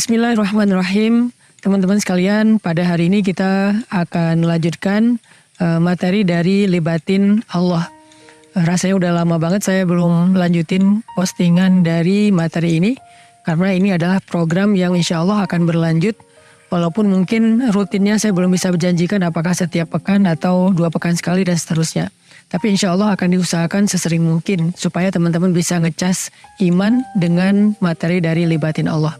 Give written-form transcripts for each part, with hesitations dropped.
Bismillahirrahmanirrahim. Teman-teman sekalian, pada hari ini kita akan melanjutkan materi dari Libatin Allah. Rasanya udah lama banget saya belum lanjutin postingan dari materi ini, karena ini adalah program yang insya Allah akan berlanjut. Walaupun mungkin rutinnya saya belum bisa berjanjikan apakah setiap pekan atau 2 pekan sekali dan seterusnya. Tapi insya Allah akan diusahakan sesering mungkin supaya teman-teman bisa ngecas iman dengan materi dari Libatin Allah.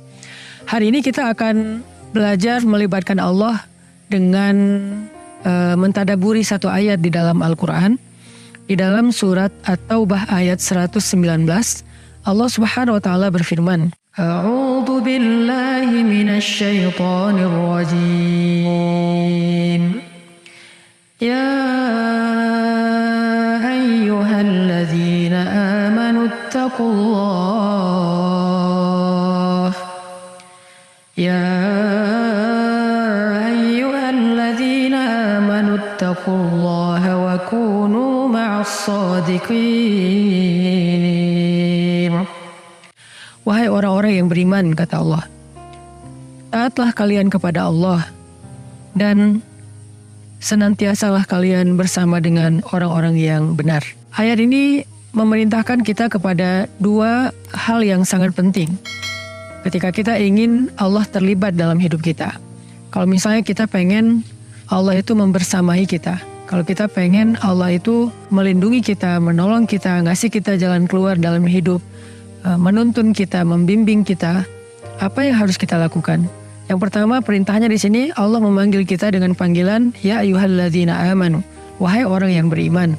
Hari ini kita akan belajar melibatkan Allah dengan mentadaburi satu ayat di dalam Al-Quran. Di dalam surat At-Taubah ayat 119, Allah Subhanahu wa taala berfirman, A'udzu billahi minasy syaithanir rajim. Ya ayyuhalladzina amanu taqullah. Ya ayyuhalladzina amanu taqullaha wa kunu ma'as shadiqin. Wahai orang-orang yang beriman, kata Allah, taatlah kalian kepada Allah dan senantiasalah kalian bersama dengan orang-orang yang benar. Ayat ini memerintahkan kita kepada 2 hal yang sangat penting ketika kita ingin Allah terlibat dalam hidup kita. Kalau misalnya kita pengen Allah itu membersamai kita, kalau kita pengen Allah itu melindungi kita, menolong kita, ngasih kita jalan keluar dalam hidup, menuntun kita, membimbing kita, apa yang harus kita lakukan? Yang pertama, perintahnya di sini Allah memanggil kita dengan panggilan ya ayyuhalladzina amanu, wahai orang yang beriman,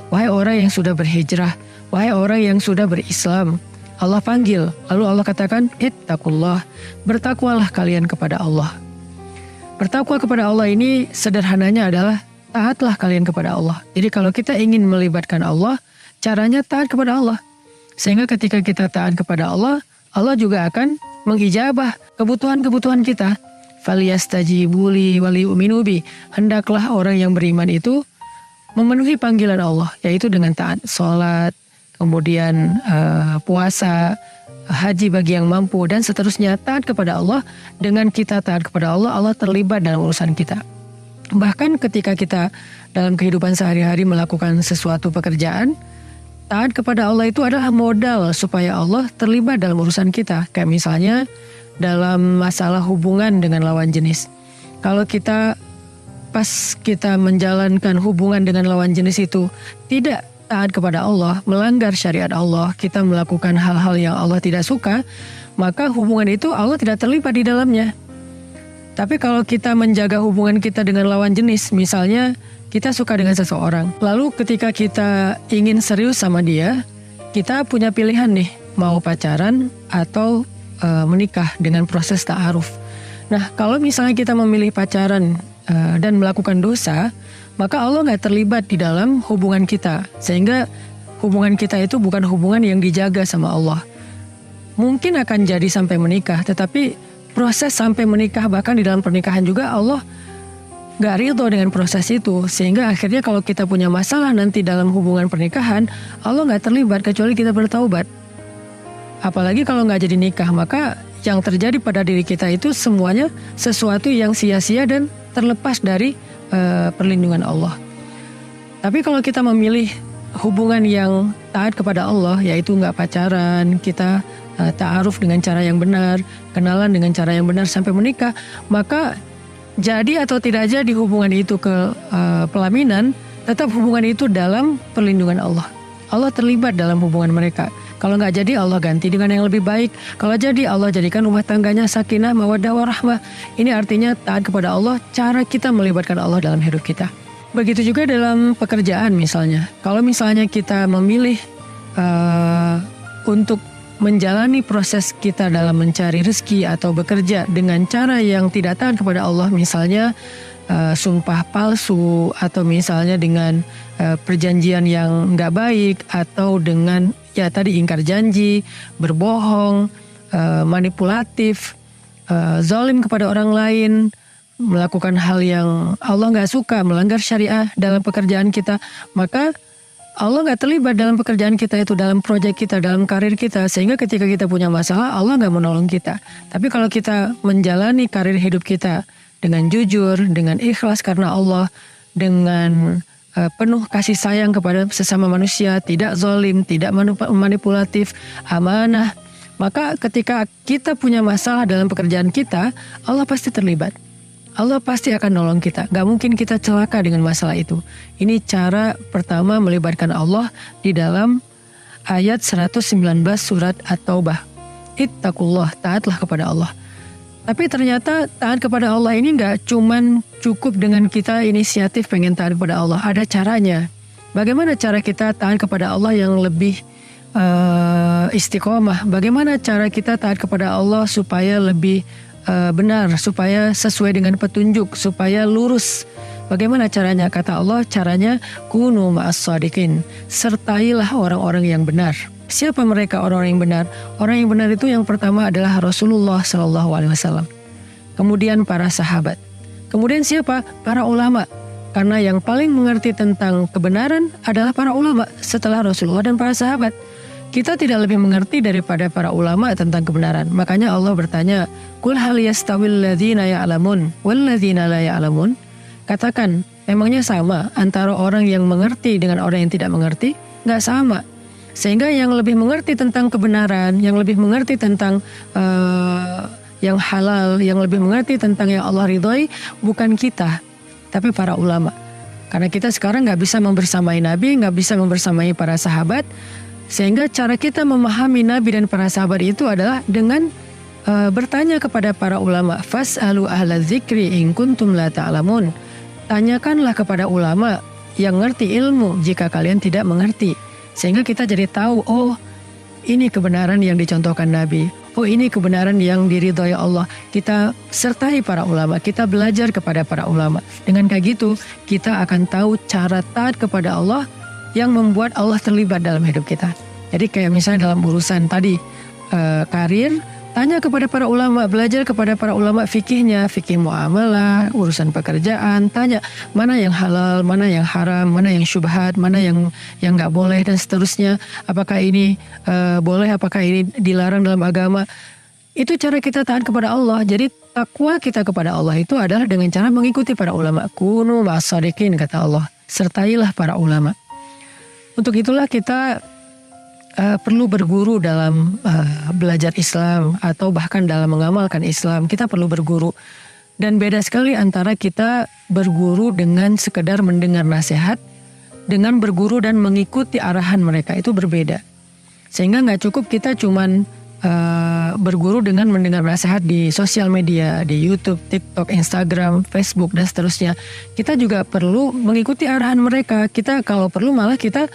wahai orang yang sudah berhijrah, wahai orang yang sudah berislam. Allah panggil, lalu Allah katakan, ittaqullah, bertakwalah kalian kepada Allah. Bertakwa kepada Allah ini sederhananya adalah taatlah kalian kepada Allah. Jadi kalau kita ingin melibatkan Allah, caranya taat kepada Allah. Sehingga ketika kita taat kepada Allah, Allah juga akan mengijabah kebutuhan-kebutuhan kita. Falyastajibu li waliyu'minu bi. Hendaklah orang yang beriman itu memenuhi panggilan Allah, yaitu dengan taat salat, kemudian puasa, haji bagi yang mampu, dan seterusnya. Taat kepada Allah. Dengan kita taat kepada Allah, Allah terlibat dalam urusan kita. Bahkan ketika kita dalam kehidupan sehari-hari melakukan sesuatu pekerjaan, taat kepada Allah itu adalah modal supaya Allah terlibat dalam urusan kita. Kayak misalnya dalam masalah hubungan dengan lawan jenis. Kalau kita pas kita menjalankan hubungan dengan lawan jenis itu tidak taat kepada Allah, melanggar syariat Allah, kita melakukan hal-hal yang Allah tidak suka, maka hubungan itu Allah tidak terlibat di dalamnya. Tapi kalau kita menjaga hubungan kita dengan lawan jenis, misalnya kita suka dengan seseorang, lalu ketika kita ingin serius sama dia, kita punya pilihan nih, mau pacaran atau menikah dengan proses ta'aruf. Nah, kalau misalnya kita memilih pacaran dan melakukan dosa, maka Allah nggak terlibat di dalam hubungan kita. Sehingga hubungan kita itu bukan hubungan yang dijaga sama Allah. Mungkin akan jadi sampai menikah, tetapi proses sampai menikah, bahkan di dalam pernikahan juga Allah nggak ridho dengan proses itu. Sehingga akhirnya kalau kita punya masalah nanti dalam hubungan pernikahan, Allah nggak terlibat kecuali kita bertaubat. Apalagi kalau nggak jadi nikah, maka yang terjadi pada diri kita itu semuanya sesuatu yang sia-sia dan terlepas dari perlindungan Allah. Tapi kalau kita memilih hubungan yang taat kepada Allah, yaitu nggak pacaran, kita ta'aruf dengan cara yang benar, kenalan dengan cara yang benar sampai menikah, maka jadi atau tidak jadi hubungan itu ke pelaminan, tetap hubungan itu dalam perlindungan Allah. Allah terlibat dalam hubungan mereka. Kalau nggak jadi, Allah ganti dengan yang lebih baik. Kalau jadi, Allah jadikan rumah tangganya sakinah, mawaddah, warahmah. Ini artinya taat kepada Allah, cara kita melibatkan Allah dalam hidup kita. Begitu juga dalam pekerjaan misalnya. Kalau misalnya kita memilih untuk menjalani proses kita dalam mencari rezeki atau bekerja dengan cara yang tidak taat kepada Allah, misalnya sumpah palsu, atau misalnya dengan perjanjian yang nggak baik, atau dengan ya tadi ingkar janji, berbohong, manipulatif, zalim kepada orang lain, melakukan hal yang Allah nggak suka, melanggar syariah dalam pekerjaan kita, maka Allah nggak terlibat dalam pekerjaan kita itu, dalam proyek kita, dalam karir kita. Sehingga ketika kita punya masalah, Allah nggak menolong kita. Tapi kalau kita menjalani karir hidup kita dengan jujur, dengan ikhlas karena Allah, dengan penuh kasih sayang kepada sesama manusia, tidak zalim, tidak manipulatif, amanah, maka ketika kita punya masalah dalam pekerjaan kita, Allah pasti terlibat. Allah pasti akan nolong kita. Gak mungkin kita celaka dengan masalah itu. Ini cara pertama melibatkan Allah di dalam ayat 119 surat At-Taubah. Ittaqullah, taatlah kepada Allah. Tapi ternyata taat kepada Allah ini gak cuman cukup dengan kita inisiatif pengen taat kepada Allah. Ada caranya. Bagaimana cara kita taat kepada Allah yang lebih istiqomah? Bagaimana cara kita taat kepada Allah supaya lebih benar, supaya sesuai dengan petunjuk, supaya lurus? Bagaimana caranya? Kata Allah, caranya kunu ma'as shadiqin. Sertailah orang-orang yang benar. Siapa mereka orang-orang yang benar? Orang yang benar itu yang pertama adalah Rasulullah SAW. Kemudian para sahabat. Kemudian siapa? Para ulama. Karena yang paling mengerti tentang kebenaran adalah para ulama setelah Rasulullah dan para sahabat. Kita tidak lebih mengerti daripada para ulama tentang kebenaran. Makanya Allah bertanya, Qul hal yastawil ladzina ya'lamun wal ladzina la ya'lamun? Katakan, memangnya sama antara orang yang mengerti dengan orang yang tidak mengerti? Nggak sama. Sehingga yang lebih mengerti tentang kebenaran, yang lebih mengerti tentang yang halal, yang lebih mengerti tentang yang Allah ridhoi, bukan kita, tapi para ulama. Karena kita sekarang nggak bisa membersamai Nabi, nggak bisa membersamai para sahabat, sehingga cara kita memahami Nabi dan para sahabat itu adalah dengan bertanya kepada para ulama. Fas'alu ahla dzikri in kuntum la ta'lamun. Tanyakanlah kepada ulama yang ngerti ilmu jika kalian tidak mengerti. Sehingga kita jadi tahu, oh ini kebenaran yang dicontohkan Nabi. Oh ini kebenaran yang diridhoi Allah. Kita sertai para ulama, kita belajar kepada para ulama. Dengan kayak gitu, kita akan tahu cara taat kepada Allah yang membuat Allah terlibat dalam hidup kita. Jadi kayak misalnya dalam urusan tadi, karir, tanya kepada para ulama, belajar kepada para ulama fikihnya, fikih muamalah, urusan pekerjaan, tanya mana yang halal, mana yang haram, mana yang syubhat, mana yang nggak boleh dan seterusnya. Apakah ini boleh, apakah ini dilarang dalam agama? Itu cara kita taat kepada Allah. Jadi takwa kita kepada Allah itu adalah dengan cara mengikuti para ulama. Kunu ma'as shadiqin, kata Allah. Sertailah para ulama. Untuk itulah kita perlu berguru dalam belajar Islam atau bahkan dalam mengamalkan Islam. Kita perlu berguru. Dan beda sekali antara kita berguru dengan sekedar mendengar nasihat dengan berguru dan mengikuti arahan mereka. Itu berbeda. Sehingga gak cukup kita cuman berguru dengan mendengar nasihat di sosial media, di YouTube, TikTok, Instagram, Facebook, dan seterusnya. Kita juga perlu mengikuti arahan mereka. Kita kalau perlu malah kita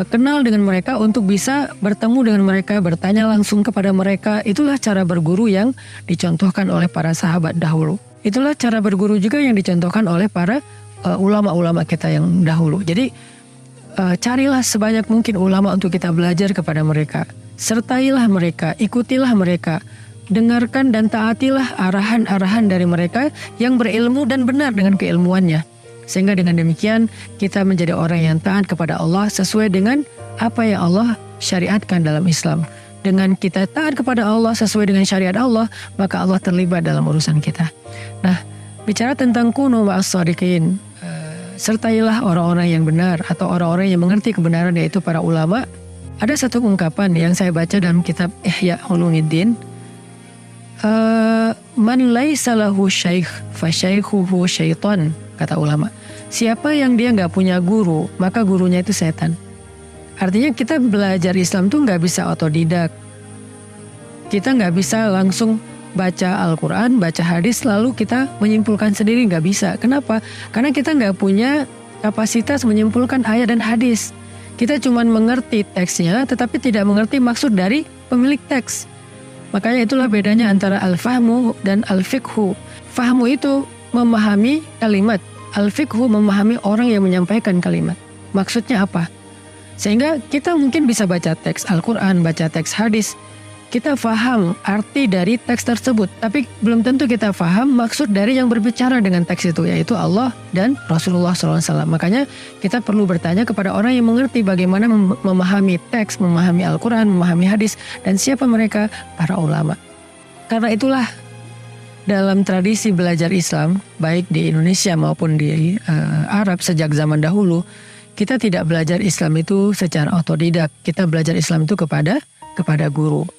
kenal dengan mereka untuk bisa bertemu dengan mereka, bertanya langsung kepada mereka. Itulah cara berguru yang dicontohkan oleh para sahabat dahulu. Itulah cara berguru juga yang dicontohkan oleh para ulama-ulama kita yang dahulu. Jadi carilah sebanyak mungkin ulama untuk kita belajar kepada mereka. Sertailah mereka, ikutilah mereka, dengarkan dan taatilah arahan-arahan dari mereka yang berilmu dan benar dengan keilmuannya. Sehingga dengan demikian kita menjadi orang yang taat kepada Allah sesuai dengan apa yang Allah syariatkan dalam Islam. Dengan kita taat kepada Allah sesuai dengan syariat Allah, maka Allah terlibat dalam urusan kita. Nah, bicara tentang kunu ma'as shadiqin, sertailah orang-orang yang benar atau orang-orang yang mengerti kebenaran, yaitu para ulama. Ada satu ungkapan yang saya baca dalam kitab Ihya Ulumuddin. Man laisa lahu syaikh fa syaikhuhu syaitan, kata ulama. Siapa yang dia nggak punya guru, maka gurunya itu setan. Artinya kita belajar Islam tuh nggak bisa otodidak. Kita nggak bisa langsung baca Al-Quran, baca hadis, lalu kita menyimpulkan sendiri, nggak bisa. Kenapa? Karena kita nggak punya kapasitas menyimpulkan ayat dan hadis. Kita cuma mengerti teksnya, tetapi tidak mengerti maksud dari pemilik teks. Makanya itulah bedanya antara al-fahmu dan al-fiqhu. Fahmu itu memahami kalimat, al-fiqhu memahami orang yang menyampaikan kalimat. Maksudnya apa? Sehingga kita mungkin bisa baca teks Al-Quran, baca teks hadis, kita faham arti dari teks tersebut, tapi belum tentu kita faham maksud dari yang berbicara dengan teks itu, yaitu Allah dan Rasulullah SAW. Makanya kita perlu bertanya kepada orang yang mengerti bagaimana memahami teks, memahami Al-Quran, memahami hadis, dan siapa mereka? Para ulama. Karena itulah dalam tradisi belajar Islam, baik di Indonesia maupun di Arab sejak zaman dahulu, kita tidak belajar Islam itu secara otodidak. Kita belajar Islam itu kepada guru.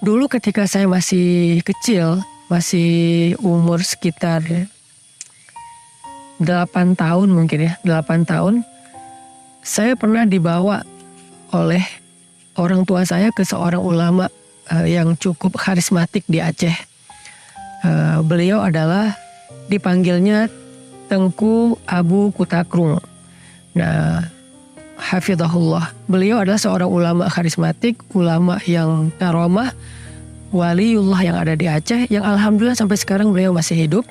Dulu ketika saya masih kecil, masih umur sekitar 8 tahun mungkin ya, 8 tahun, saya pernah dibawa oleh orang tua saya ke seorang ulama yang cukup karismatik di Aceh. Beliau adalah dipanggilnya Tengku Abu Kutakrung. Nah, hafizahullah. Beliau adalah seorang ulama karismatik, ulama yang karomah, waliullah yang ada di Aceh, yang alhamdulillah sampai sekarang beliau masih hidup.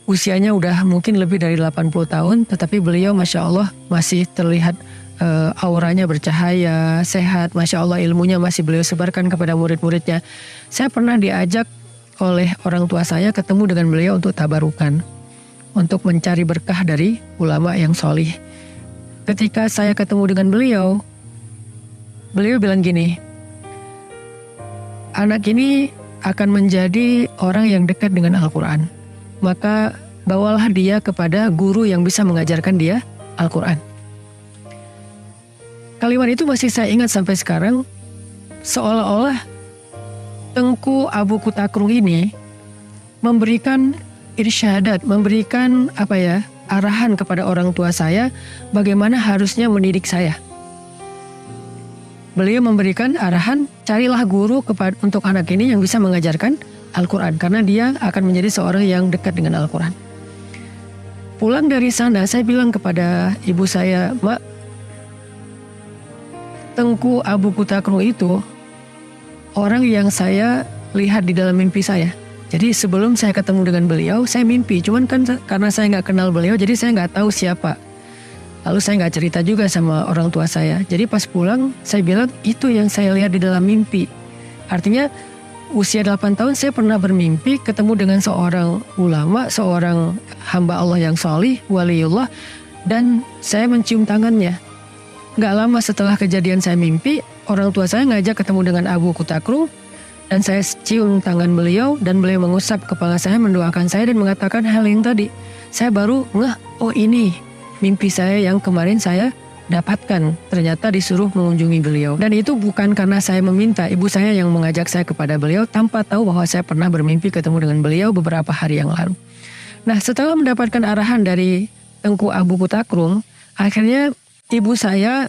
Usianya udah mungkin lebih dari 80 tahun, tetapi beliau Masya Allah masih terlihat auranya bercahaya, sehat. Masya Allah ilmunya masih beliau sebarkan kepada murid-muridnya. Saya pernah diajak oleh orang tua saya ketemu dengan beliau untuk tabarukan, untuk mencari berkah dari ulama yang solih. Ketika saya ketemu dengan beliau bilang gini, anak ini akan menjadi orang yang dekat dengan Al-Quran. Maka bawalah dia kepada guru yang bisa mengajarkan dia Al-Quran. Kalimat itu masih saya ingat sampai sekarang. Seolah-olah Tengku Abu Kutakrung ini memberikan irsyadat, memberikan arahan kepada orang tua saya bagaimana harusnya mendidik saya. Beliau memberikan arahan, carilah guru untuk anak ini yang bisa mengajarkan Al-Quran, karena dia akan menjadi seorang yang dekat dengan Al-Quran. Pulang dari sana, saya bilang kepada ibu saya, Mak, Tengku Abu Kutakrung itu orang yang saya lihat di dalam mimpi saya. Jadi sebelum saya ketemu dengan beliau, saya mimpi. Cuman kan karena saya nggak kenal beliau, jadi saya nggak tahu siapa. Lalu saya nggak cerita juga sama orang tua saya. Jadi pas pulang, saya bilang itu yang saya lihat di dalam mimpi. Artinya usia 8 tahun saya pernah bermimpi ketemu dengan seorang ulama, seorang hamba Allah yang solih, waliullah. Dan saya mencium tangannya. Nggak lama setelah kejadian saya mimpi, orang tua saya ngajak ketemu dengan Abu Kutakrung. Dan saya cium tangan beliau dan beliau mengusap kepala saya, mendoakan saya dan mengatakan hal yang tadi. Saya baru ngeh, oh ini mimpi saya yang kemarin saya dapatkan. Ternyata disuruh mengunjungi beliau. Dan itu bukan karena saya meminta, ibu saya yang mengajak saya kepada beliau tanpa tahu bahwa saya pernah bermimpi ketemu dengan beliau beberapa hari yang lalu. Nah, setelah mendapatkan arahan dari Tengku Abu Kutakrung, akhirnya ibu saya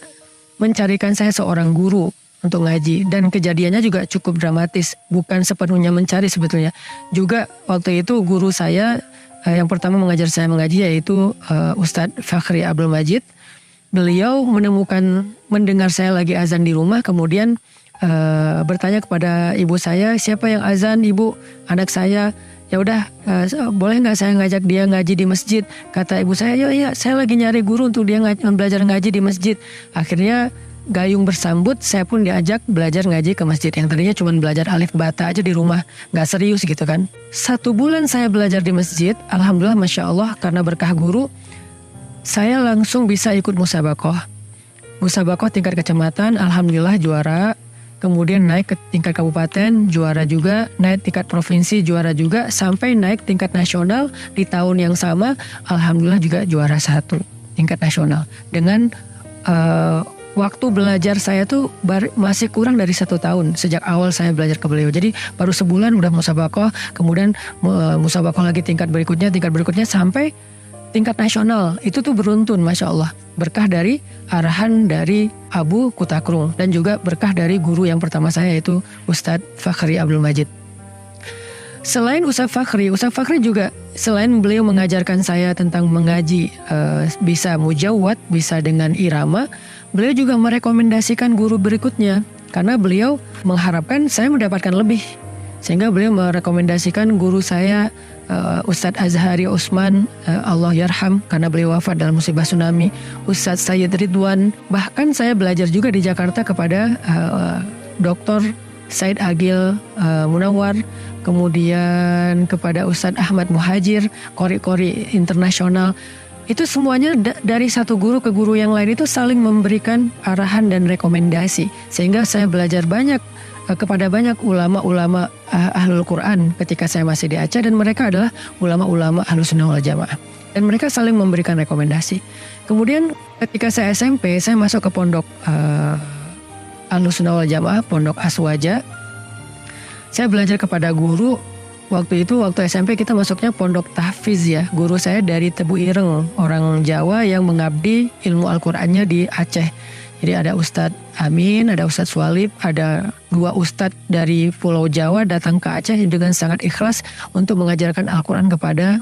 mencarikan saya seorang guru untuk ngaji, dan kejadiannya juga cukup dramatis, bukan sepenuhnya mencari sebetulnya. Juga waktu itu guru saya yang pertama mengajar saya mengaji yaitu Ustadz Fakhri Abdul Majid. Beliau mendengar saya lagi azan di rumah, kemudian bertanya kepada ibu saya, siapa yang azan ibu? Anak saya. Ya udah, boleh nggak saya ngajak dia ngaji di masjid? Kata ibu saya, ya saya lagi nyari guru untuk dia belajar ngaji di masjid. Akhirnya gayung bersambut, saya pun diajak belajar ngaji ke masjid. Yang tadinya cuma belajar alif bata aja di rumah, gak serius gitu kan. 1 bulan saya belajar di masjid, alhamdulillah Masya Allah, karena berkah guru, saya langsung bisa ikut musabakoh. Musabakoh tingkat kecamatan, alhamdulillah juara. Kemudian naik ke tingkat kabupaten, juara juga. Naik tingkat provinsi, juara juga. Sampai naik tingkat nasional di tahun yang sama, alhamdulillah juga juara 1 tingkat nasional. Dengan waktu belajar saya tuh masih kurang dari 1 tahun sejak awal saya belajar ke beliau. Jadi baru sebulan udah musabakoh, kemudian musabakoh lagi tingkat berikutnya sampai tingkat nasional. Itu tuh beruntun, Masya Allah. Berkah dari arahan dari Abu Kutakrung dan juga berkah dari guru yang pertama saya yaitu Ustadz Fakhri Abdul Majid. Selain Ustadz Fakhri juga selain beliau mengajarkan saya tentang mengaji bisa mujawwad, bisa dengan irama, beliau juga merekomendasikan guru berikutnya karena beliau mengharapkan saya mendapatkan lebih. Sehingga beliau merekomendasikan guru saya Ustadz Azhari Usman, Allah yarham karena beliau wafat dalam musibah tsunami, Ustadz Sayyid Ridwan. Bahkan saya belajar juga di Jakarta kepada Dr. Said Agil Munawar, kemudian kepada Ustadz Ahmad Muhajir, kori-kori internasional. Itu semuanya dari satu guru ke guru yang lain itu saling memberikan arahan dan rekomendasi. Sehingga saya belajar banyak kepada banyak ulama-ulama Ahlul Quran ketika saya masih di Aceh, dan mereka adalah ulama-ulama Ahlus Sunnah wal Jamaah. Dan mereka saling memberikan rekomendasi. Kemudian ketika saya SMP, saya masuk ke pondok Ahlus Sunnah wal Jamaah, pondok Aswaja. Saya belajar kepada guru. Waktu SMP kita masuknya pondok tahfiz ya. Guru saya dari Tebu Ireng, orang Jawa yang mengabdi ilmu Al-Qur'annya di Aceh. Jadi ada Ustadz Amin, ada Ustadz Swalib, ada 2 ustadz dari Pulau Jawa datang ke Aceh dengan sangat ikhlas untuk mengajarkan Al-Quran kepada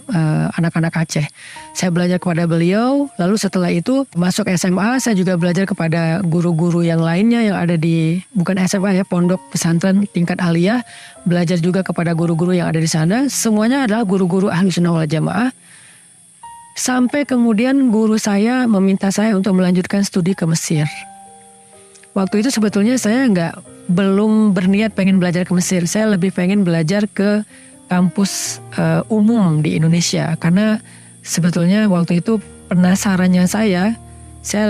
anak-anak Aceh. Saya belajar kepada beliau, lalu setelah itu masuk SMA, saya juga belajar kepada guru-guru yang lainnya yang ada di, bukan SMA ya, pondok pesantren tingkat aliyah, belajar juga kepada guru-guru yang ada di sana. Semuanya adalah guru-guru Ahlus Sunnah wal Jamaah. Sampai kemudian guru saya meminta saya untuk melanjutkan studi ke Mesir. Waktu itu sebetulnya saya belum berniat pengen belajar ke Mesir. Saya lebih pengen belajar ke kampus umum di Indonesia. Karena sebetulnya waktu itu penasarannya saya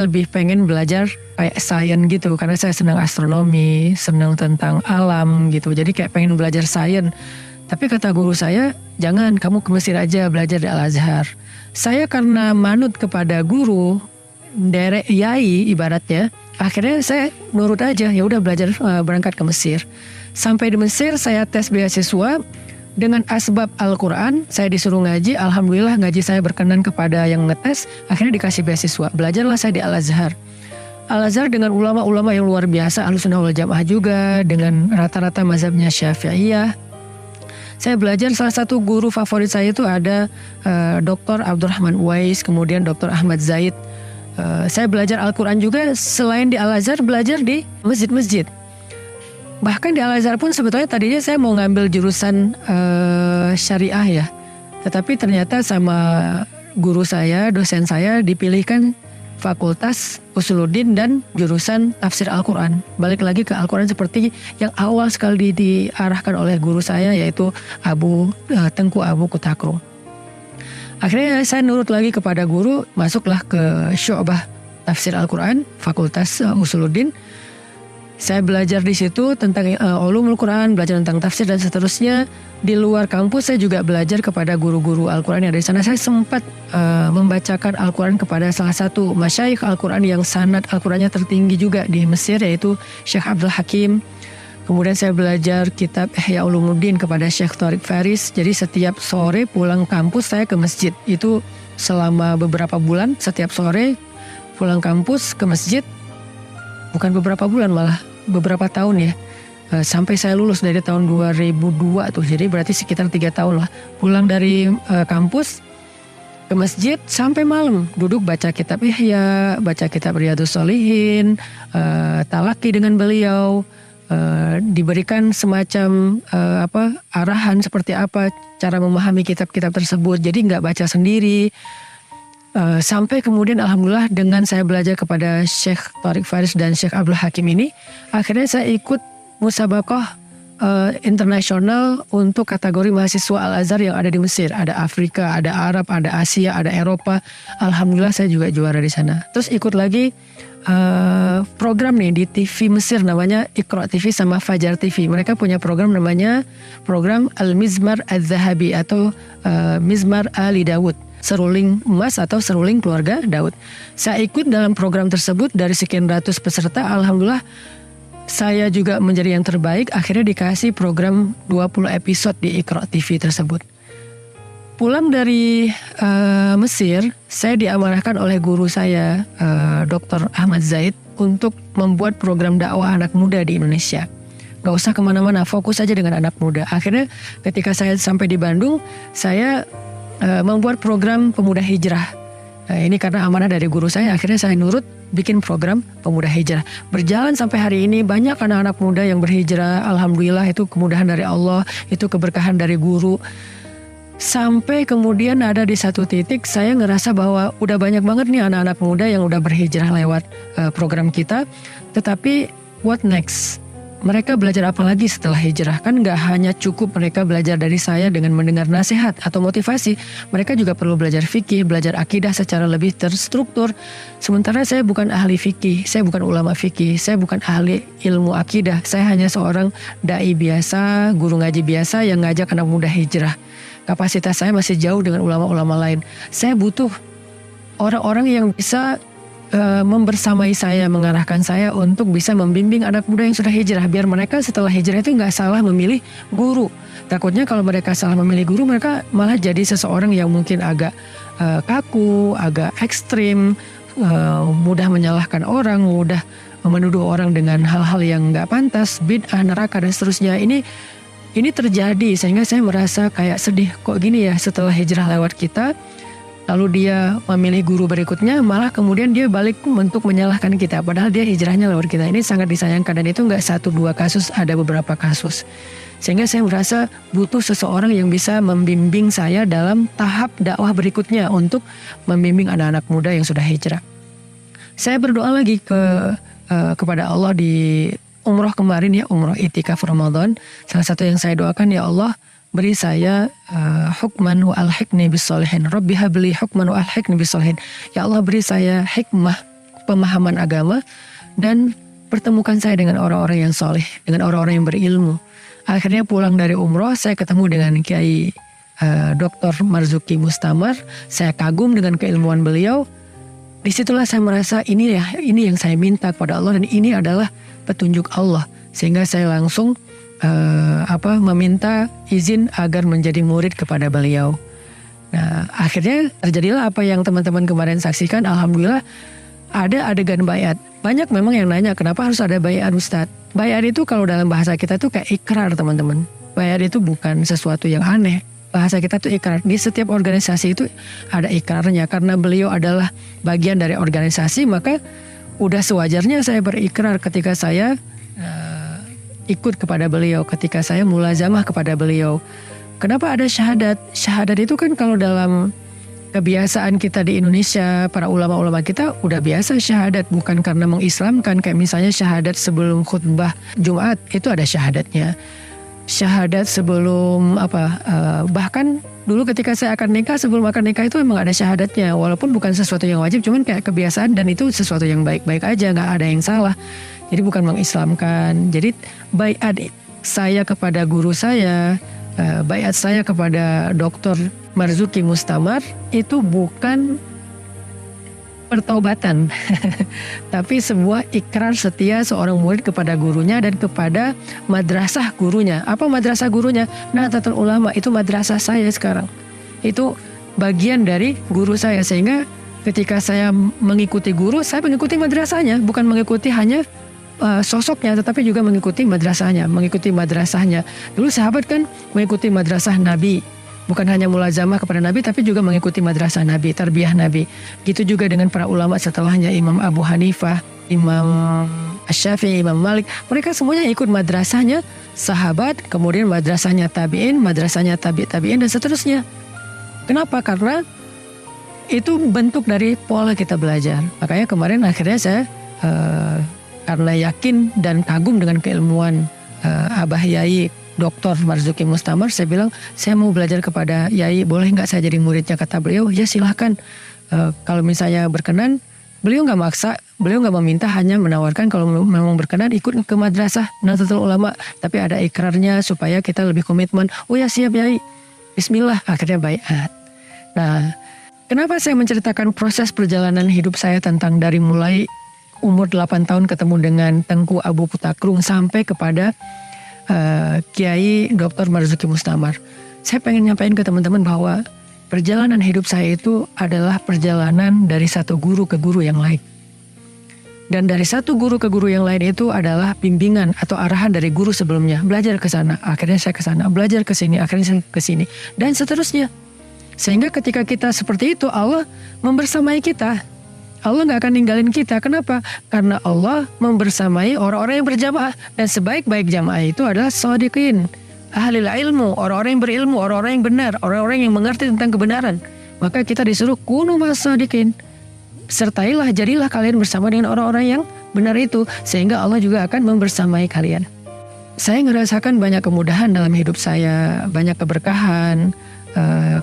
lebih pengen belajar kayak sains gitu. Karena saya senang astronomi, senang tentang alam gitu. Jadi kayak pengen belajar sains. Tapi kata guru saya, jangan, kamu ke Mesir aja belajar di Al-Azhar. Saya karena manut kepada guru, derek yai ibaratnya, akhirnya saya nurut aja, ya udah belajar berangkat ke Mesir. Sampai di Mesir saya tes beasiswa dengan asbab Al-Quran, saya disuruh ngaji, alhamdulillah ngaji saya berkenan kepada yang ngetes, akhirnya dikasih beasiswa. Belajarlah saya di Al-Azhar. Al-Azhar dengan ulama-ulama yang luar biasa, Ahlus Sunnah wal Jamaah juga, dengan rata-rata mazhabnya Syafi'iyah. Saya belajar, salah satu guru favorit saya itu ada Dr. Abdurrahman Uwais, kemudian Dr. Ahmad Zaid. Saya belajar Al-Quran juga selain di Al-Azhar, belajar di masjid-masjid. Bahkan di Al-Azhar pun sebetulnya tadinya saya mau ngambil jurusan syariah ya. Tetapi ternyata sama guru saya, dosen saya dipilihkan Fakultas Usuluddin dan jurusan Tafsir Al-Quran. Balik lagi ke Al-Quran seperti yang awal sekali diarahkan oleh guru saya, yaitu Tengku Abu Kutakro. Akhirnya saya nurut lagi kepada guru, masuklah ke Syu'bah Tafsir Al-Quran, Fakultas Usuluddin. Saya belajar di situ tentang ulumul Quran, belajar tentang tafsir dan seterusnya. Di luar kampus saya juga belajar kepada guru-guru Al-Quran yang ada di sana. Saya sempat membacakan Al-Quran kepada salah satu masyayikh Al-Quran yang sanad Al-Qurannya tertinggi juga di Mesir, yaitu Syekh Abdul Hakim. Kemudian saya belajar kitab Ihya Ulumuddin kepada Syekh Tariq Faris. Jadi setiap sore pulang kampus saya ke masjid. Itu selama beberapa bulan, setiap sore pulang kampus ke masjid. Bukan beberapa bulan, malah beberapa tahun ya. Sampai saya lulus dari tahun 2002 tuh. Jadi berarti sekitar 3 tahun lah. Pulang dari kampus ke masjid sampai malam. Duduk baca kitab Ihya, baca kitab Riyadhus Shalihin, talaki dengan beliau. Diberikan semacam arahan seperti apa cara memahami kitab-kitab tersebut. Jadi nggak baca sendiri. Sampai kemudian alhamdulillah dengan saya belajar kepada Syekh Tariq Faris dan Syekh Abdul Hakim ini, akhirnya saya ikut musabaqah internasional untuk kategori mahasiswa Al-Azhar yang ada di Mesir. Ada Afrika, ada Arab, ada Asia, ada Eropa. Alhamdulillah saya juga juara di sana. Terus ikut lagi program nih di TV Mesir namanya Iqra TV sama Fajar TV. Mereka punya program namanya program Al-Mizmar Al-Zahabi atau Mizmar Ali Daud. Seruling emas atau seruling keluarga Daud. Saya ikut dalam program tersebut dari sekian ratus peserta. Alhamdulillah saya juga menjadi yang terbaik. Akhirnya dikasih program 20 episode di Iqra TV tersebut. Pulang dari Mesir, saya diamanahkan oleh guru saya, Dr. Ahmad Zaid, untuk membuat program dakwah anak muda di Indonesia. Gak usah kemana-mana, fokus aja dengan anak muda. Akhirnya ketika saya sampai di Bandung, saya membuat program pemuda hijrah. Ini karena amanah dari guru saya, akhirnya saya nurut bikin program pemuda hijrah. Berjalan sampai hari ini banyak anak-anak muda yang berhijrah. Alhamdulillah itu kemudahan dari Allah, itu keberkahan dari guru. Sampai kemudian ada di satu titik saya ngerasa bahwa udah banyak banget nih anak-anak muda yang udah berhijrah lewat program kita. Tetapi what next? mereka belajar apa lagi setelah hijrah? Kan gak hanya cukup mereka belajar dari saya dengan mendengar nasihat atau motivasi. Mereka juga perlu belajar fikih, belajar akidah secara lebih terstruktur. Sementara saya bukan ahli fikih, saya bukan ulama fikih, saya bukan ahli ilmu akidah. Saya hanya seorang dai biasa, guru ngaji biasa yang ngajak anak muda hijrah. Kapasitas saya masih jauh dengan ulama-ulama lain. Saya butuh orang-orang yang bisa membersamai saya, mengarahkan saya untuk bisa membimbing anak muda yang sudah hijrah, biar mereka setelah hijrah itu nggak salah memilih guru. Takutnya kalau mereka salah memilih guru, mereka malah jadi seseorang yang mungkin agak kaku, agak ekstrim, mudah menyalahkan orang, mudah menuduh orang dengan hal-hal yang nggak pantas, bid'ah, neraka dan seterusnya. Ini terjadi sehingga saya merasa kayak sedih, kok gini ya, setelah hijrah lewat kita, lalu dia memilih guru berikutnya, malah kemudian dia balik untuk menyalahkan kita. Padahal dia hijrahnya lewat kita. Ini sangat disayangkan dan itu nggak 1-2 kasus, ada beberapa kasus. Sehingga saya merasa butuh seseorang yang bisa membimbing saya dalam tahap dakwah berikutnya untuk membimbing anak-anak muda yang sudah hijrah. Saya berdoa lagi kepada Allah di umroh kemarin ya, umroh itikaf Ramadan. Salah satu yang saya doakan, ya Allah, beri saya hukman wa alhiqni bis-sholihin. Rabbi habli hukman wa alhiqni bis-sholihin. Ya Allah, beri saya hikmah, pemahaman agama, dan pertemukan saya dengan orang-orang yang soleh, dengan orang-orang yang berilmu. Akhirnya pulang dari umroh, saya ketemu dengan Kiai Dr. Marzuki Mustamar. Saya kagum dengan keilmuan beliau. Disitulah saya merasa ini yang saya minta kepada Allah dan ini adalah petunjuk Allah. Sehingga saya langsung meminta izin agar menjadi murid kepada beliau. Nah, akhirnya terjadilah apa yang teman-teman kemarin saksikan. Alhamdulillah ada adegan baiat. Banyak memang yang nanya kenapa harus ada baiat, Ustadz. Baiat itu kalau dalam bahasa kita tuh kayak ikrar, teman-teman. Baiat itu bukan sesuatu yang aneh. Bahasa kita tuh ikrar. Di setiap organisasi itu ada ikrarnya. Karena beliau adalah bagian dari organisasi, maka udah sewajarnya saya berikrar ketika saya ikut kepada beliau, ketika saya mulazamah kepada beliau. Kenapa ada syahadat? Syahadat itu kan kalau dalam kebiasaan kita di Indonesia, para ulama-ulama kita udah biasa syahadat, bukan karena mengislamkan. Kayak misalnya syahadat sebelum khutbah Jumat, itu ada syahadatnya. Syahadat sebelum bahkan dulu ketika saya akan nikah, sebelum akan nikah itu memang ada syahadatnya. Walaupun bukan sesuatu yang wajib, cuman kayak kebiasaan dan itu sesuatu yang baik-baik aja, gak ada yang salah. Jadi bukan mengislamkan. Jadi baiat saya kepada guru saya, baiat saya kepada Dr. Marzuki Mustamar itu bukan pertaubatan, tapi sebuah ikrar setia seorang murid kepada gurunya dan kepada madrasah gurunya. Apa madrasah gurunya? Nahdlatul Ulama, itu madrasah saya sekarang. Itu bagian dari guru saya, sehingga ketika saya mengikuti guru, saya mengikuti madrasahnya, bukan mengikuti hanya sosoknya, tetapi juga mengikuti madrasahnya. Dulu sahabat kan mengikuti madrasah Nabi, bukan hanya mulazamah kepada Nabi, tapi juga mengikuti madrasah Nabi, tarbiyah Nabi. Gitu juga dengan para ulama setelahnya, Imam Abu Hanifah, Imam Asy-Syafi'i, Imam Malik. Mereka semuanya ikut madrasahnya sahabat, kemudian madrasahnya tabi'in, madrasahnya tabi'in dan seterusnya. Kenapa? Karena itu bentuk dari pola kita belajar. Makanya kemarin akhirnya saya karena yakin dan kagum dengan keilmuan Abah Yai Dr. Marzuki Mustamar, saya bilang saya mau belajar kepada Yai, boleh nggak saya jadi muridnya? Kata beliau, ya silahkan. Kalau misalnya berkenan, beliau nggak maksa, beliau nggak meminta, hanya menawarkan kalau memang berkenan ikut ke madrasah Nahdlatul Ulama, tapi ada ikrarnya supaya kita lebih komitmen. Oh ya siap Yai, Bismillah, akhirnya baiat. Nah, kenapa saya menceritakan proses perjalanan hidup saya tentang dari mulai umur 8 tahun ketemu dengan Tengku Abu Putakrung sampai kepada Kiai Dr. Marzuki Mustamar. Saya pengen nyampaikan ke teman-teman bahwa perjalanan hidup saya itu adalah perjalanan dari satu guru ke guru yang lain. Dan dari satu guru ke guru yang lain itu adalah bimbingan atau arahan dari guru sebelumnya. Belajar ke sana, akhirnya saya ke sana. Belajar ke sini, akhirnya saya ke sini. Dan seterusnya. Sehingga ketika kita seperti itu, Allah membersamai kita. Allah gak akan ninggalin kita. Kenapa? Karena Allah membersamai orang-orang yang berjamaah. Dan sebaik-baik jamaah itu adalah shodiqin, ahli ilmu, orang-orang yang berilmu, orang-orang yang benar, orang-orang yang mengerti tentang kebenaran. Maka kita disuruh kunu mas shodiqin, sertailah, jadilah kalian bersama dengan orang-orang yang benar itu. Sehingga Allah juga akan membersamai kalian. saya ngerasakan banyak kemudahan dalam hidup saya, banyak keberkahan.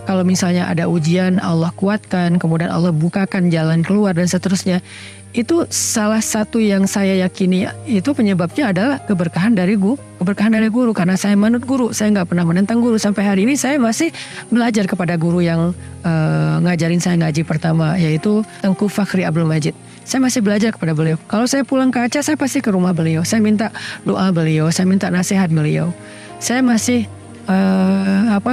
Kalau misalnya ada ujian, Allah kuatkan, kemudian Allah bukakan jalan keluar dan seterusnya. Itu salah satu yang saya yakini itu penyebabnya adalah keberkahan dari guru. Karena saya manut guru, saya nggak pernah menentang guru. Sampai hari ini saya masih belajar kepada guru yang ngajarin saya ngaji pertama, yaitu Tengku Fakhri Abdul Majid. Saya masih belajar kepada beliau. Kalau saya pulang ke Aceh, saya pasti ke rumah beliau. Saya minta doa beliau, saya minta nasihat beliau. Saya masih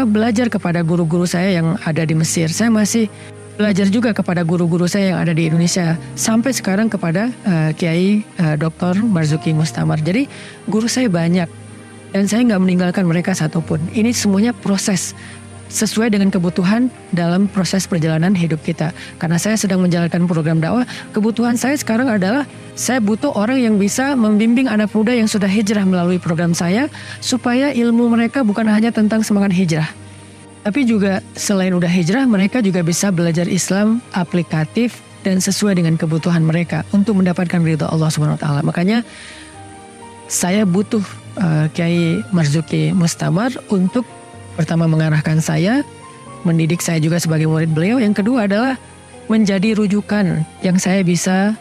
belajar kepada guru-guru saya yang ada di Mesir. Saya masih belajar juga kepada guru-guru saya yang ada di Indonesia. Sampai sekarang kepada Kiai Dr. Marzuki Mustamar. Jadi guru saya banyak. Dan saya nggak meninggalkan mereka satupun. Ini semuanya proses sesuai dengan kebutuhan dalam proses perjalanan hidup kita. Karena saya sedang menjalankan program dakwah, kebutuhan saya sekarang adalah saya butuh orang yang bisa membimbing anak muda yang sudah hijrah melalui program saya, supaya ilmu mereka bukan hanya tentang semangat hijrah, tapi juga selain udah hijrah, mereka juga bisa belajar Islam aplikatif dan sesuai dengan kebutuhan mereka untuk mendapatkan ridha Allah Subhanahu wa taala. Makanya saya butuh Kiai Marzuki Mustamar untuk pertama mengarahkan saya, mendidik saya juga sebagai murid beliau. Yang kedua adalah menjadi rujukan yang saya bisa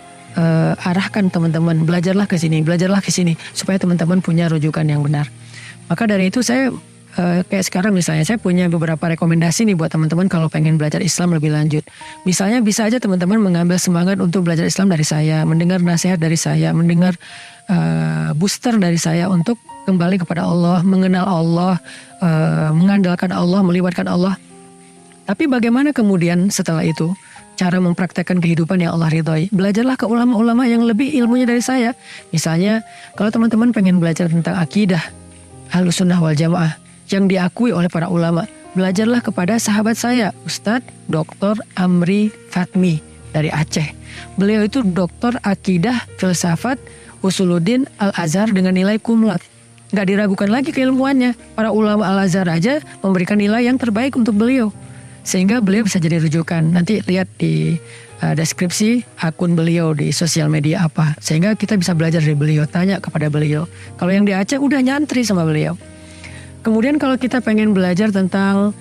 arahkan teman-teman, belajarlah ke sini, supaya teman-teman punya rujukan yang benar. Maka dari itu saya kayak sekarang misalnya saya punya beberapa rekomendasi nih buat teman-teman kalau pengen belajar Islam lebih lanjut. Misalnya bisa aja teman-teman mengambil semangat untuk belajar Islam dari saya, mendengar nasihat dari saya, mendengar booster dari saya untuk kembali kepada Allah, mengenal Allah, mengandalkan Allah, melibatkan Allah. Tapi bagaimana kemudian setelah itu cara mempraktekkan kehidupan yang Allah ridhoi? Belajarlah ke ulama-ulama yang lebih ilmunya dari saya. Misalnya kalau teman-teman pengen belajar tentang akidah Ahlussunnah wal Jamaah yang diakui oleh para ulama, belajarlah kepada sahabat saya, Ustadz Dr. Amri Fatmi dari Aceh. Beliau itu doktor akidah, filsafat, Usuluddin Al-Azhar dengan nilai kumlat. Gak diragukan lagi keilmuannya. Para ulama Al-Azhar aja memberikan nilai yang terbaik untuk beliau. Sehingga beliau bisa jadi rujukan. Nanti lihat di deskripsi akun beliau di sosial media apa. Sehingga kita bisa belajar dari beliau, tanya kepada beliau. Kalau yang di Aceh udah nyantri sama beliau. Kemudian kalau kita pengen belajar tentang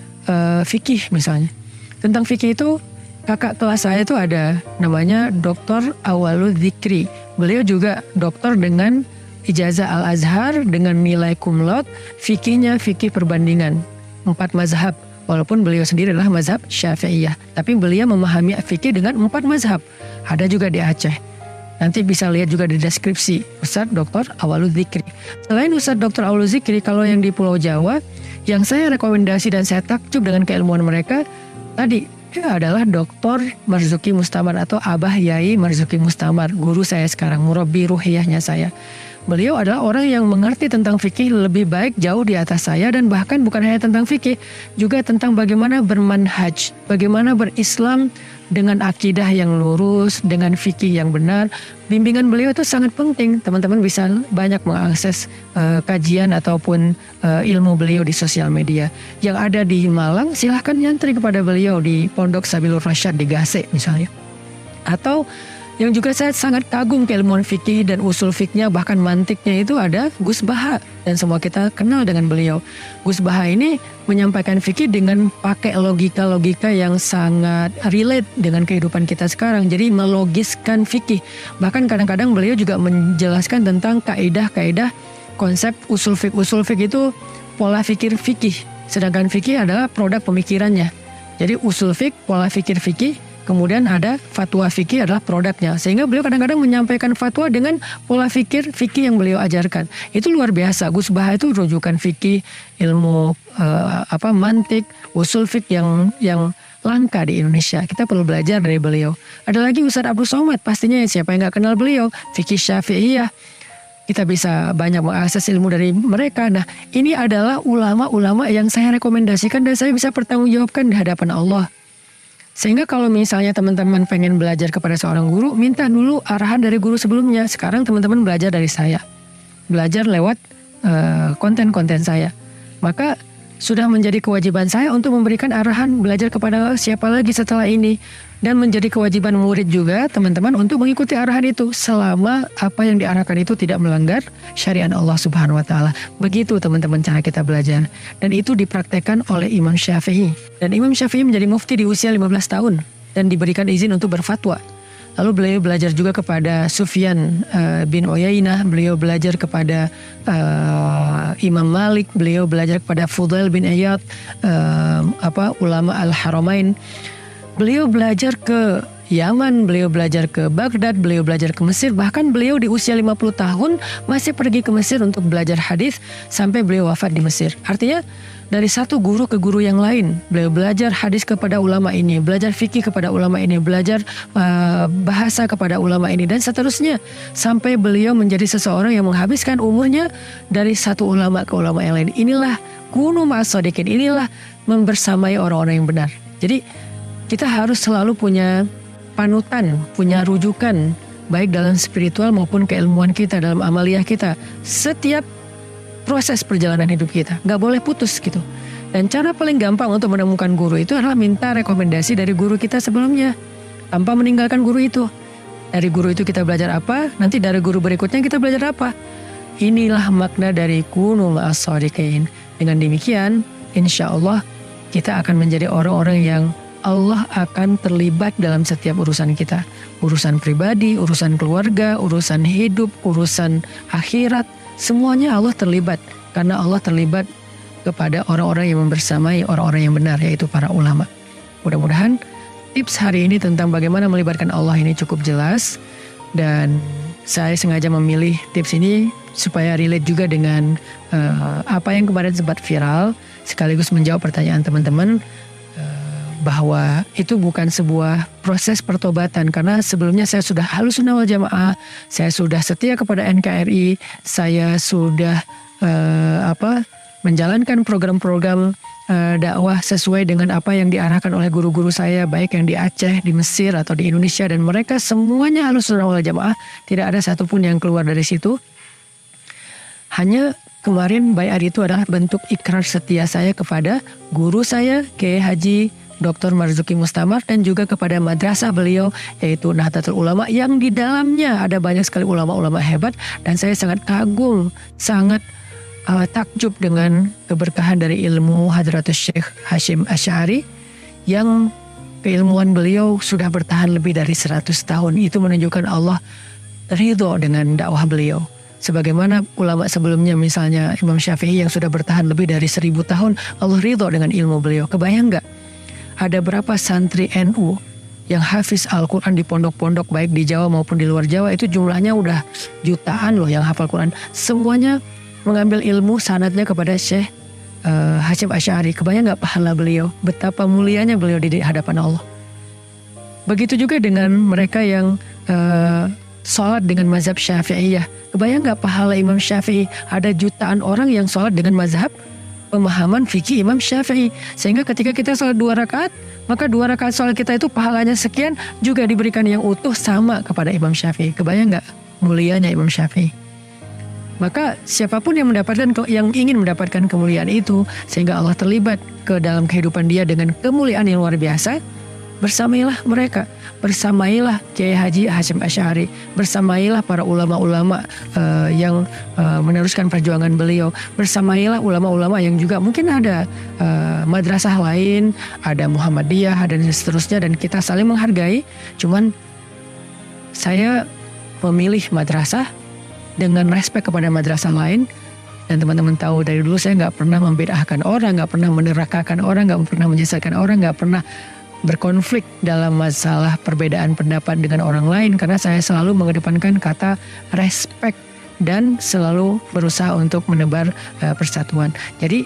fikih misalnya. Tentang fikih itu kakak kelas saya itu ada namanya Dr. Awalud Dzikri. Beliau juga doktor dengan ijazah Al-Azhar dengan nilai cum laude, fikihnya fikih perbandingan 4 mazhab. Walaupun beliau sendiri adalah mazhab Syafi'iyah, tapi beliau memahami fikih dengan 4 mazhab. Ada juga di Aceh. Nanti bisa lihat juga di deskripsi Ustadz Dr. Awalud Dzikri. Selain Ustadz Dr. Awalud Dzikri, kalau yang di Pulau Jawa, yang saya rekomendasi dan saya takjub dengan keilmuan mereka tadi adalah Dr. Marzuki Mustamar atau Abah Yai Marzuki Mustamar, guru saya sekarang, murabbi ruhiyahnya saya. Beliau adalah orang yang mengerti tentang fikih lebih baik jauh di atas saya, dan bahkan bukan hanya tentang fikih, juga tentang bagaimana bermanhaj, bagaimana berislam dengan akidah yang lurus, dengan fikih yang benar. Bimbingan beliau itu sangat penting. Teman-teman bisa banyak mengakses kajian ataupun ilmu beliau di sosial media. Yang ada di Malang, silahkan nyantri kepada beliau di Pondok Sabilur Rasyad di Gase misalnya. Atau yang juga saya sangat kagum keilmuan fikih dan usul fikihnya, bahkan mantiknya itu ada Gus Baha. Dan semua kita kenal dengan beliau. Gus Baha ini menyampaikan fikih dengan pakai logika-logika yang sangat relate dengan kehidupan kita sekarang. Jadi melogiskan fikih. Bahkan kadang-kadang beliau juga menjelaskan tentang kaidah-kaidah konsep usul fikih. Usul fikih itu pola fikir fikih. Sedangkan fikih adalah produk pemikirannya. Jadi usul fikih, pola fikir fikih, kemudian ada fatwa fikih adalah produknya. Sehingga beliau kadang-kadang menyampaikan fatwa dengan pola fikir fikih yang beliau ajarkan. Itu luar biasa. Gus Baha itu rujukan fikih, ilmu mantik, usul fikih yang langka di Indonesia. Kita perlu belajar dari beliau. Ada lagi Ustadz Abdul Somad, pastinya siapa yang nggak kenal beliau. Fikih Syafi'iyah. Kita bisa banyak mengakses ilmu dari mereka. Nah, ini adalah ulama-ulama yang saya rekomendasikan dan saya bisa pertanggungjawabkan di hadapan Allah. Sehingga kalau misalnya teman-teman pengen belajar kepada seorang guru, minta dulu arahan dari guru sebelumnya. Sekarang teman-teman belajar dari saya. Belajar lewat konten-konten saya. Maka sudah menjadi kewajiban saya untuk memberikan arahan belajar kepada siapa lagi setelah ini. Dan menjadi kewajiban murid juga teman-teman untuk mengikuti arahan itu selama apa yang diarahkan itu tidak melanggar syariat Allah Subhanahu wa taala. Begitu teman-teman cara kita belajar. Dan itu dipraktekkan oleh Imam Syafi'i. Dan Imam Syafi'i menjadi mufti di usia 15 tahun dan diberikan izin untuk berfatwa. Lalu beliau belajar juga kepada Sufyan bin Uyainah, beliau belajar kepada Imam Malik, beliau belajar kepada Fudail bin Iyad, ulama Al-Haramain. Beliau belajar ke Yaman, beliau belajar ke Baghdad, beliau belajar ke Mesir. Bahkan beliau di usia 50 tahun masih pergi ke Mesir untuk belajar hadis sampai beliau wafat di Mesir. Artinya dari satu guru ke guru yang lain. Beliau belajar hadis kepada ulama ini, belajar fikih kepada ulama ini, belajar bahasa kepada ulama ini, dan seterusnya. Sampai beliau menjadi seseorang yang menghabiskan umurnya dari satu ulama ke ulama yang lain. Inilah kunu ma'as shodiqin, inilah membersamai orang-orang yang benar. Jadi kita harus selalu punya panutan, punya rujukan, baik dalam spiritual maupun keilmuan kita, dalam amaliyah kita. Setiap proses perjalanan hidup kita, gak boleh putus gitu. Dan cara paling gampang untuk menemukan guru itu adalah minta rekomendasi dari guru kita sebelumnya, tanpa meninggalkan guru itu. Dari guru itu kita belajar apa, nanti dari guru berikutnya kita belajar apa. Inilah makna dari kunu ma'as shodiqin. Dengan demikian, insya Allah kita akan menjadi orang-orang yang Allah akan terlibat dalam setiap urusan kita. Urusan pribadi, urusan keluarga, urusan hidup, urusan akhirat. Semuanya Allah terlibat. Karena Allah terlibat kepada orang-orang yang membersamai orang-orang yang benar, yaitu para ulama. Mudah-mudahan tips hari ini tentang bagaimana melibatkan Allah ini cukup jelas. Dan saya sengaja memilih tips ini supaya relate juga dengan apa yang kemarin sempat viral. Sekaligus menjawab pertanyaan teman-teman. Bahwa itu bukan sebuah proses pertobatan, karena sebelumnya saya sudah Ahlussunnah wal Jamaah, saya sudah setia kepada NKRI, saya sudah menjalankan program-program dakwah sesuai dengan apa yang diarahkan oleh guru-guru saya, baik yang di Aceh, di Mesir atau di Indonesia, dan mereka semuanya Ahlussunnah wal Jamaah, tidak ada satupun yang keluar dari situ. Hanya kemarin baiat itu adalah bentuk ikrar setia saya kepada guru saya, Kiai Haji Dr. Marzuki Mustamar, dan juga kepada madrasah beliau yaitu Nahdlatul Ulama, yang di dalamnya ada banyak sekali ulama-ulama hebat, dan saya sangat kagum, sangat takjub dengan keberkahan dari ilmu Hadratus Syekh Hashim Asy'ari yang keilmuan beliau sudah bertahan lebih dari 100 tahun. Itu menunjukkan Allah ridho dengan dakwah beliau. Sebagaimana ulama sebelumnya, misalnya Imam Syafi'i yang sudah bertahan lebih dari 1000 tahun, Allah ridho dengan ilmu beliau. Kebayang gak? Ada berapa santri NU yang hafiz Al-Quran di pondok-pondok baik di Jawa maupun di luar Jawa, itu jumlahnya udah jutaan loh yang hafal Quran. Semuanya mengambil ilmu sanadnya kepada Syekh Hashim Asy'ari. Kebayang gak pahala beliau? Betapa mulianya beliau di hadapan Allah. Begitu juga dengan mereka yang sholat dengan mazhab Syafi'iyah. Kebayang gak pahala Imam Syafi'i? Ada jutaan orang yang sholat dengan mazhab pemahaman fikih Imam Syafi'i. Sehingga ketika kita sholat 2 rakaat, maka 2 rakaat sholat kita itu pahalanya sekian, juga diberikan yang utuh sama kepada Imam Syafi'i. Kebayang gak mulianya Imam Syafi'i? Maka siapapun yang ingin mendapatkan kemuliaan itu, sehingga Allah terlibat ke dalam kehidupan dia dengan kemuliaan yang luar biasa, bersamailah mereka, bersamailah Kiai Haji Hashim Asy'ari, bersamailah para ulama-ulama yang meneruskan perjuangan beliau, bersamailah ulama-ulama yang juga mungkin ada madrasah lain, ada Muhammadiyah dan seterusnya, dan kita saling menghargai. Cuman saya memilih madrasah dengan respek kepada madrasah lain. Dan teman-teman tahu dari dulu saya nggak pernah membid'ahkan orang, nggak pernah menerakakan orang, nggak pernah menyesatkan orang, nggak pernah berkonflik dalam masalah perbedaan pendapat dengan orang lain, karena saya selalu mengedepankan kata respect dan selalu berusaha untuk menebar persatuan. Jadi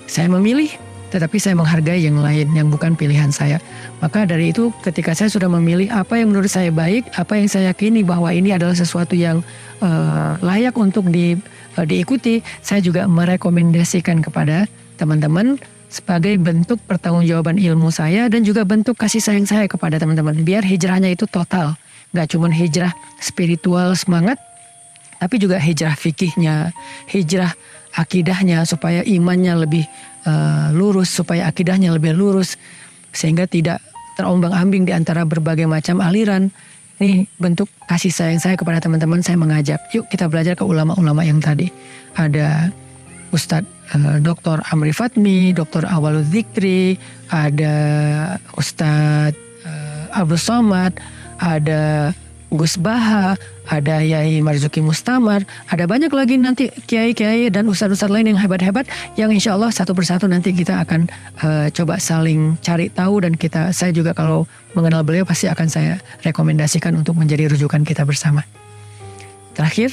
saya memilih, tetapi saya menghargai yang lain yang bukan pilihan saya. Maka dari itu ketika saya sudah memilih apa yang menurut saya baik, apa yang saya yakini bahwa ini adalah sesuatu yang layak untuk diikuti, saya juga merekomendasikan kepada teman-teman sebagai bentuk pertanggungjawaban ilmu saya dan juga bentuk kasih sayang saya kepada teman-teman. Biar hijrahnya itu total, gak cuma hijrah spiritual semangat, tapi juga hijrah fikihnya, hijrah akidahnya, supaya imannya lebih lurus, supaya akidahnya lebih lurus, sehingga tidak terombang-ambing di antara berbagai macam aliran. Ini bentuk kasih sayang saya kepada teman-teman. Saya mengajak, yuk kita belajar ke ulama-ulama yang tadi. Ada Ustadz Dr. Amri Fatmi, Dr. Awalud Dzikri, ada Ustadz Abdul Somad, ada Gus Baha, ada Yai Marzuki Mustamar, ada banyak lagi nanti kiai-kiai dan ustadz-ustadz lain yang hebat-hebat, yang insya Allah satu persatu nanti kita akan coba saling cari tahu, dan saya juga kalau mengenal beliau pasti akan saya rekomendasikan untuk menjadi rujukan kita bersama. Terakhir,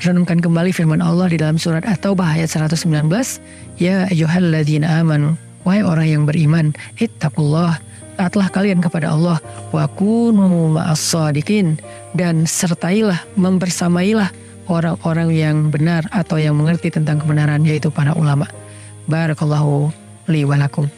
renungkan kembali firman Allah di dalam surat At-Taubah ayat 119, ya ayyuhalladzina amanu, wahai orang yang beriman, ittaqullah, taatlah kalian kepada Allah, wa kunu ma'as-shadiqin, dan sertailah, membersamailah orang-orang yang benar atau yang mengerti tentang kebenaran, yaitu para ulama. Barakallahu li wa lakum.